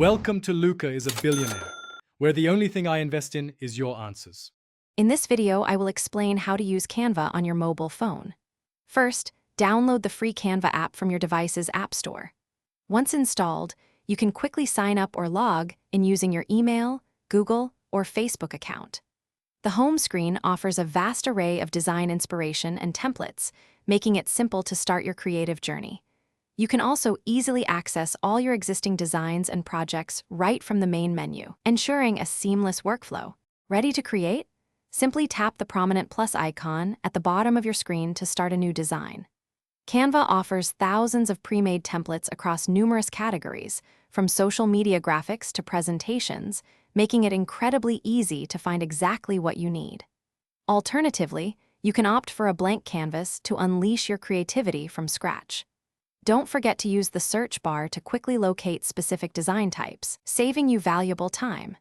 Welcome to Luca is a Billionaire, where the only thing I invest in is your answers. In this video, I will explain how to use Canva on your mobile phone. First, download the free Canva app from your device's app store. Once installed, you can quickly sign up or log in using your email, Google, or Facebook account. The home screen offers a vast array of design inspiration and templates, making it simple to start your creative journey. You can also easily access all your existing designs and projects right from the main menu, ensuring a seamless workflow. Ready to create? Simply tap the prominent plus icon at the bottom of your screen to start a new design. Canva offers thousands of pre-made templates across numerous categories, from social media graphics to presentations, making it incredibly easy to find exactly what you need. Alternatively, you can opt for a blank canvas to unleash your creativity from scratch. Don't forget to use the search bar to quickly locate specific design types, saving you valuable time.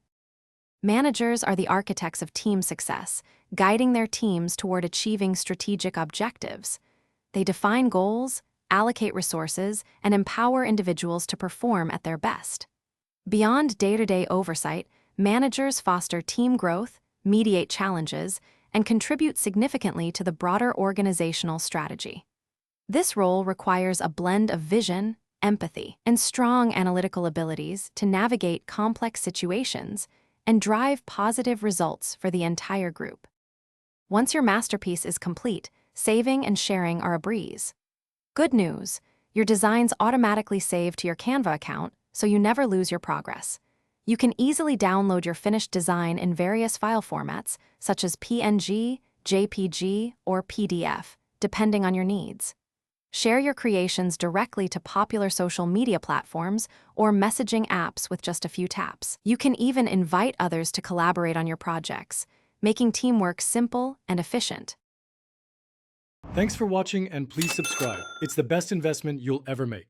Managers are the architects of team success, guiding their teams toward achieving strategic objectives. They define goals, allocate resources, and empower individuals to perform at their best. Beyond day-to-day oversight, managers foster team growth, mediate challenges, and contribute significantly to the broader organizational strategy. This role requires a blend of vision, empathy, and strong analytical abilities to navigate complex situations and drive positive results for the entire group. Once your masterpiece is complete, saving and sharing are a breeze. Good news, your designs automatically save to your Canva account, so you never lose your progress. You can easily download your finished design in various file formats, such as PNG, JPG, or PDF, depending on your needs. Share your creations directly to popular social media platforms or messaging apps with just a few taps. You can even invite others to collaborate on your projects, making teamwork simple and efficient. Thanks for watching and please subscribe. It's the best investment you'll ever make.